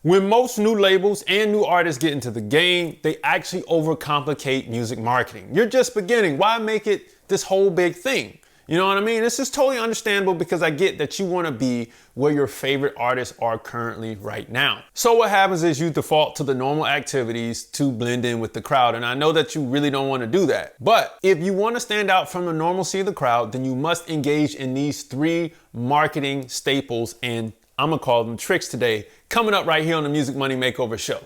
When most new labels and new artists get into the game, they actually overcomplicate music marketing. You're just beginning. Why make it this whole big thing? You know what I mean? This is totally understandable because I get that you want to be where your favorite artists are currently right now. So what happens is you default to the normal activities to blend in with the crowd. And I know that you really don't want to do that. But if you want to stand out from the normalcy of the crowd, then you must engage in these 3 marketing staples, and I'm going to call them tricks today, coming up right here on the Music Money Makeover show.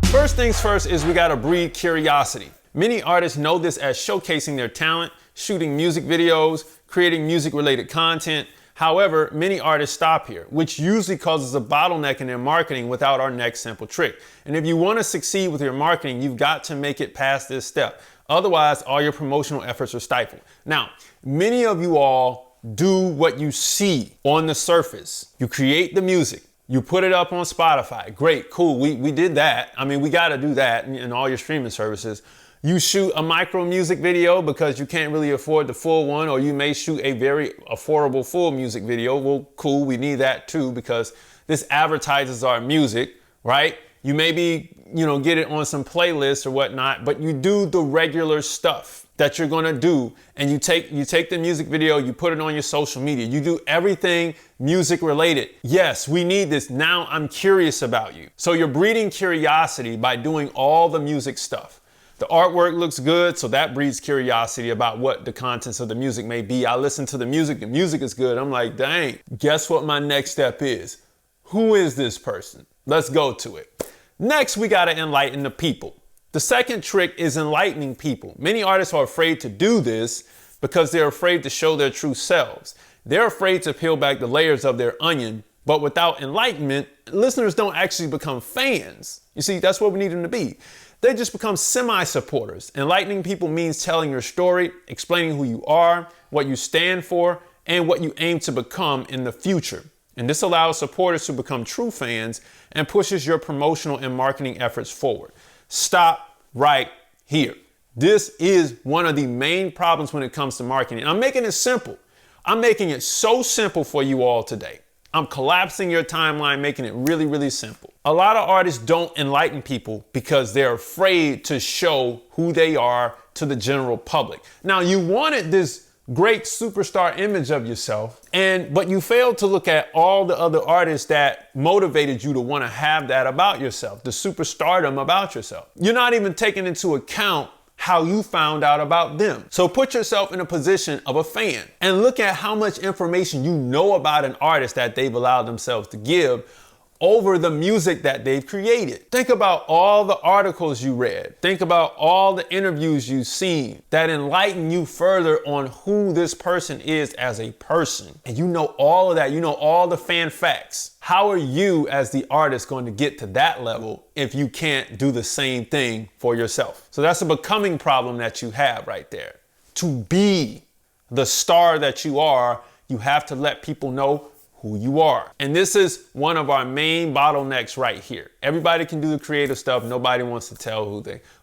First things first is we got to breed curiosity. Many artists know this as showcasing their talent, shooting music videos, creating music-related content. However, many artists stop here, which usually causes a bottleneck in their marketing without our next simple trick. And if you want to succeed with your marketing, you've got to make it past this step. Otherwise, all your promotional efforts are stifled. Now, many of you all do what you see on the surface. You create the music. You put it up on Spotify. Great, cool, we did that. I mean, we got to do that in all your streaming services. You shoot a micro music video because you can't really afford the full one, or you may shoot a very affordable full music video. Well, cool, we need that too because this advertises our music, right? You maybe, get it on some playlists or whatnot, but you do the regular stuff that you're gonna do, and you take the music video, you put it on your social media, you do everything music related. Yes, we need this. Now I'm curious about you. So you're breeding curiosity by doing all the music stuff. The artwork looks good, so that breeds curiosity about what the contents of the music may be. I listen to the music is good. I'm like, dang, guess what my next step is? Who is this person? Let's go to it. Next, we gotta enlighten the people. The second trick is enlightening people. Many artists are afraid to do this because they're afraid to show their true selves. They're afraid to peel back the layers of their onion, but without enlightenment, listeners don't actually become fans. You see, that's what we need them to be. They just become semi-supporters. Enlightening people means telling your story, explaining who you are, what you stand for, and what you aim to become in the future. And this allows supporters to become true fans and pushes your promotional and marketing efforts forward. Stop right here. This is one of the main problems when it comes to marketing. I'm making it simple. I'm making it so simple for you all today. I'm collapsing your timeline, making it really, really simple. A lot of artists don't enlighten people because they're afraid to show who they are to the general public. Now, you wanted this great superstar image of yourself, but you failed to look at all the other artists that motivated you to want to have that about yourself, the superstardom about yourself. You're not even taking into account how you found out about them. So put yourself in a position of a fan and look at how much information you know about an artist that they've allowed themselves to give over the music that they've created. Think about all the articles you read. Think about all the interviews you've seen that enlighten you further on who this person is as a person. And you know all of that. You know all the fan facts. How are you as the artist going to get to that level if you can't do the same thing for yourself? So that's a becoming problem that you have right there. To be the star that you are, you have to let people know who you are. And this is one of our main bottlenecks right here. Everybody can do the creative stuff. Nobody wants to tell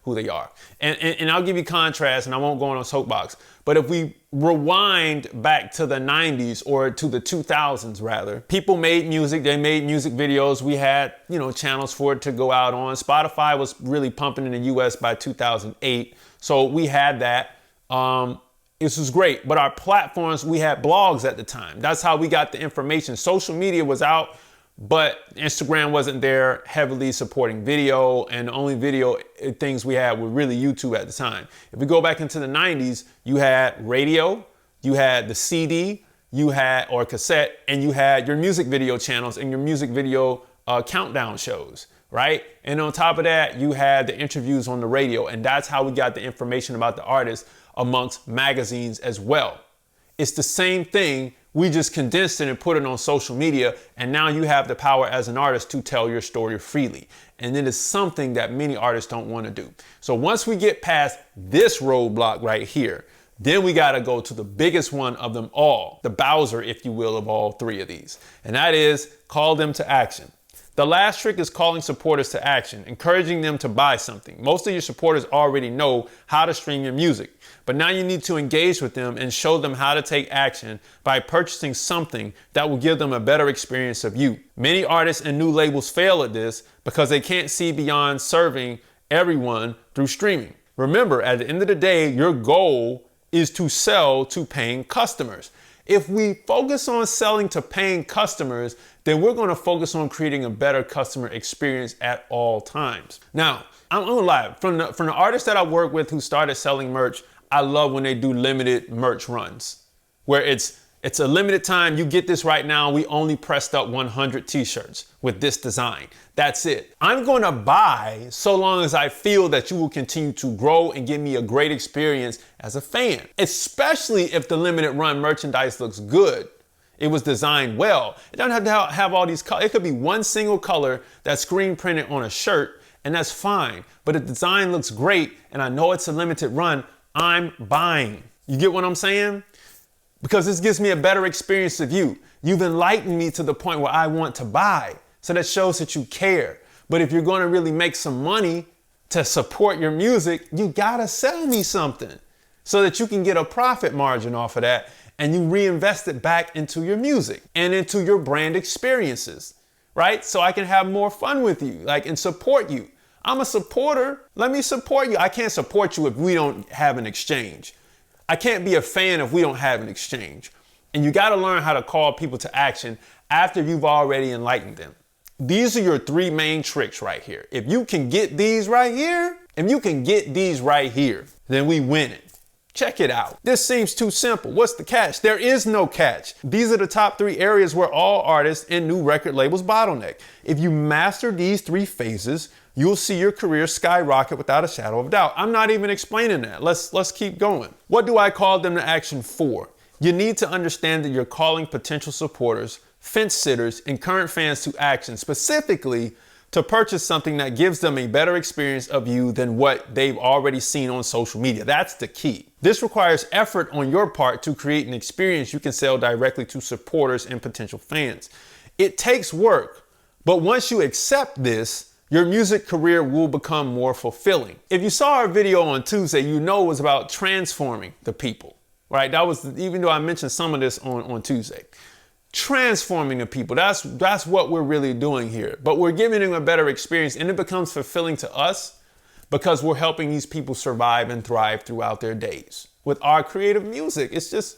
who they are. And I'll give you contrast, and I won't go on a soapbox. But if we rewind back to the 90s, or to the 2000s rather, people made music, they made music videos. We had, channels for it to go out on. Spotify was really pumping in the US by 2008. So we had that. This was great, but our platforms, we had blogs at the time. That's how we got the information. Social media was out, but Instagram wasn't there heavily supporting video, and the only video things we had were really YouTube at the time. If we go back into the 90s, you had radio, you had the CD, or cassette, and you had your music video channels and your music video countdown shows, right? And on top of that, you had the interviews on the radio, and that's how we got the information about the artists amongst magazines as well. It's the same thing. We just condensed it and put it on social media, and now you have the power as an artist to tell your story freely. And it is something that many artists don't want to do. So once we get past this roadblock right here, then we got to go to the biggest one of them all, the Bowser, if you will, of all 3 of these. And that is call them to action. The last trick is calling supporters to action, encouraging them to buy something. Most of your supporters already know how to stream your music, but now you need to engage with them and show them how to take action by purchasing something that will give them a better experience of you. Many artists and new labels fail at this because they can't see beyond serving everyone through streaming. Remember, at the end of the day, your goal is to sell to paying customers. If we focus on selling to paying customers, then we're going to focus on creating a better customer experience at all times. Now, I'm gonna lie, from the artists that I work with who started selling merch, I love when they do limited merch runs, where it's a limited time. You get this right now. We only pressed up 100 t-shirts with this design. That's it. I'm going to buy so long as I feel that you will continue to grow and give me a great experience as a fan, especially if the limited run merchandise looks good. It was designed well. It doesn't have to have all these colors. It could be one single color that's screen printed on a shirt, and that's fine. But the design looks great, and I know it's a limited run. I'm buying. You get what I'm saying? Because this gives me a better experience of you. You've enlightened me to the point where I want to buy. So that shows that you care. But if you're going to really make some money to support your music, you gotta sell me something so that you can get a profit margin off of that and you reinvest it back into your music and into your brand experiences, right? So I can have more fun with you, and support you. I'm a supporter. Let me support you. I can't support you if we don't have an exchange. I can't be a fan if we don't have an exchange. And you got to learn how to call people to action after you've already enlightened them. These are your three main tricks right here. If you can get these right here, then we win it. Check it out. This seems too simple. What's the catch? There is no catch. These are the top 3 areas where all artists and new record labels bottleneck. If you master these 3 phases, you'll see your career skyrocket without a shadow of doubt. I'm not even explaining that. Let's keep going. What do I call them to action for? You need to understand that you're calling potential supporters, fence sitters, and current fans to action, specifically to purchase something that gives them a better experience of you than what they've already seen on social media. That's the key. This requires effort on your part to create an experience you can sell directly to supporters and potential fans. It takes work, but once you accept this, your music career will become more fulfilling. If you saw our video on Tuesday, you know it was about transforming the people, right? That was, even though I mentioned some of this on Tuesday. Transforming the people, that's what we're really doing here. But we're giving them a better experience, and it becomes fulfilling to us because we're helping these people survive and thrive throughout their days. With our creative music, it's just,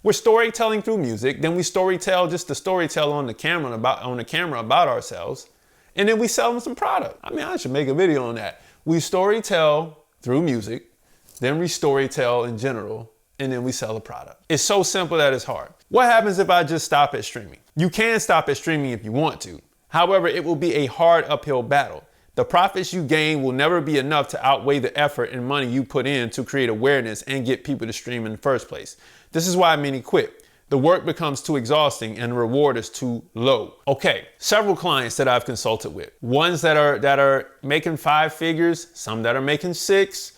we're storytelling through music, then we storytell just the storytell on the camera about ourselves, and then we sell them some product. I mean, I should make a video on that. We storytell through music, then we storytell in general, and then we sell a product. It's so simple that it's hard. What happens if I just stop at streaming? You can stop at streaming if you want to. However, it will be a hard uphill battle. The profits you gain will never be enough to outweigh the effort and money you put in to create awareness and get people to stream in the first place. This is why many quit. The work becomes too exhausting and the reward is too low. Okay, several clients that I've consulted with. Ones that are making 5 figures, some that are making 6.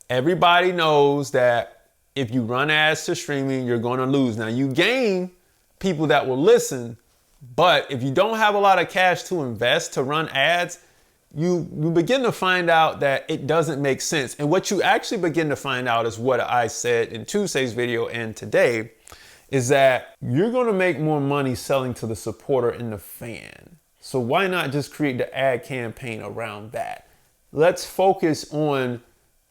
Everybody knows that if you run ads to streaming, you're going to lose. Now, you gain people that will listen, but if you don't have a lot of cash to invest to run ads, you begin to find out that it doesn't make sense. And what you actually begin to find out is what I said in Tuesday's video and today, is that you're going to make more money selling to the supporter and the fan. So why not just create the ad campaign around that? Let's focus on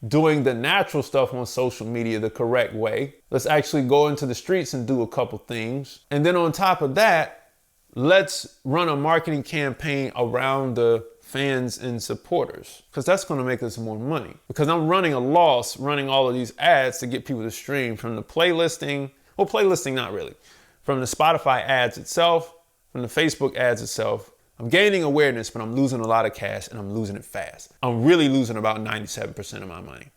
doing the natural stuff on social media the correct way. Let's actually go into the streets and do a couple things. And then on top of that, let's run a marketing campaign around the fans and supporters, because that's going to make us more money. Because I'm running a loss running all of these ads to get people to stream from the playlisting. Well, playlisting, not really. From the Spotify ads itself, from the Facebook ads itself. I'm gaining awareness, but I'm losing a lot of cash and I'm losing it fast. I'm really losing about 97% of my money.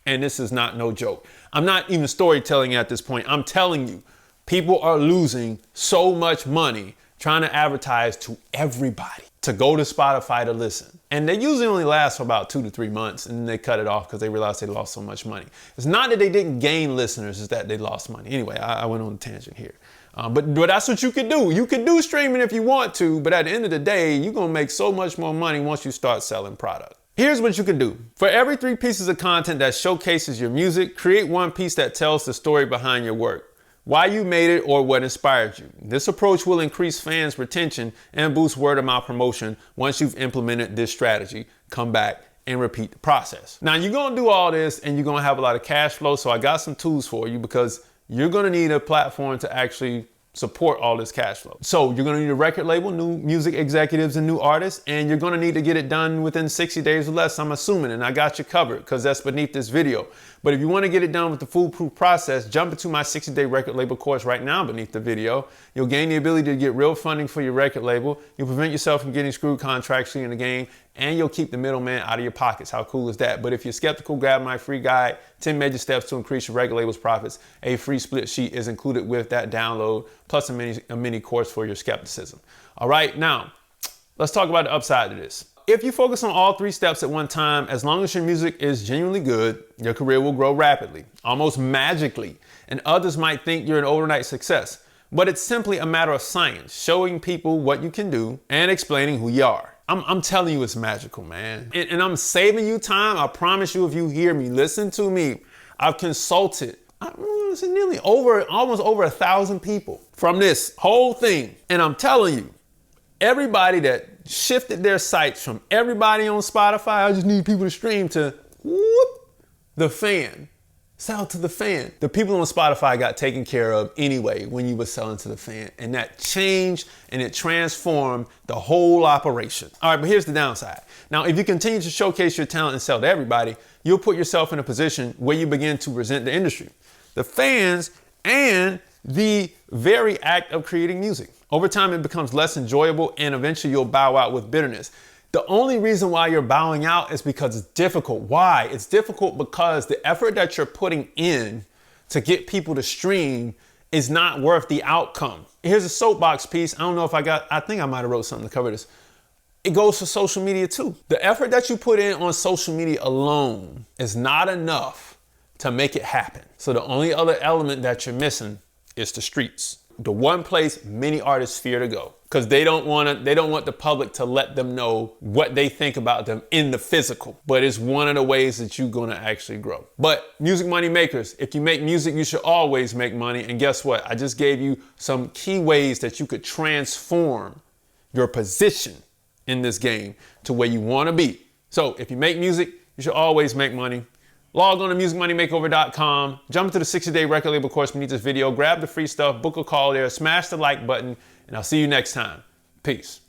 And this is not no joke. I'm not even storytelling at this point. I'm telling you, people are losing so much money trying to advertise to everybody to go to Spotify to listen. And they usually only last for about 2 to 3 months and then they cut it off because they realized they lost so much money. It's not that they didn't gain listeners, it's that they lost money. Anyway, I went on a tangent here. But that's what you can do. You can do streaming if you want to, but at the end of the day, you're gonna make so much more money once you start selling product. Here's what you can do. For every 3 pieces of content that showcases your music, create 1 piece that tells the story behind your work, why you made it or what inspired you. This approach will increase fans' retention and boost word of mouth promotion once you've implemented this strategy. Come back and repeat the process. Now you're gonna do all this and you're gonna have a lot of cash flow, so I got some tools for you because you're gonna need a platform to actually support all this cash flow. So you're gonna need a record label, new music executives and new artists, and you're gonna need to get it done within 60 days or less, I'm assuming, and I got you covered because that's beneath this video. But if you wanna get it done with the foolproof process, jump into my 60-day record label course right now beneath the video. You'll gain the ability to get real funding for your record label. You'll prevent yourself from getting screwed contractually in the game, and you'll keep the middleman out of your pockets. How cool is that? But if you're skeptical, grab my free guide, 10 major steps to increase your record label's profits. A free split sheet is included with that download, plus a mini course for your skepticism. All right, now let's talk about the upside to this. If you focus on all 3 steps at one time, as long as your music is genuinely good, your career will grow rapidly, almost magically, and others might think you're an overnight success. But it's simply a matter of science, showing people what you can do and explaining who you are. I'm telling you it's magical, man. And I'm saving you time. I promise you, if you hear me, listen to me. I've consulted almost over 1,000 people from this whole thing. And I'm telling you, everybody that shifted their sights from everybody on Spotify, I just need people to stream, to whoop, the fan. Sell to the fan. The people on Spotify got taken care of anyway when you were selling to the fan. And that changed and it transformed the whole operation. All right, but here's the downside. Now, if you continue to showcase your talent and sell to everybody, you'll put yourself in a position where you begin to resent the industry, the fans, and the very act of creating music. Over time, it becomes less enjoyable and eventually you'll bow out with bitterness. The only reason why you're bowing out is because it's difficult. Why? It's difficult because the effort that you're putting in to get people to stream is not worth the outcome. Here's a soapbox piece. I don't know if I think I might have wrote something to cover this. It goes for social media too. The effort that you put in on social media alone is not enough to make it happen. So the only other element that you're missing is the streets. The one place many artists fear to go, because they don't want the public to let them know what they think about them in the physical. But it's one of the ways that you're gonna actually grow. But music money makers, if you make music, you should always make money. And guess what? I just gave you some key ways that you could transform your position in this game to where you wanna be. So if you make music, you should always make money. Log on to musicmoneymakeover.com, jump into the 60-day record label course beneath this video, grab the free stuff, book a call there, smash the like button, and I'll see you next time. Peace.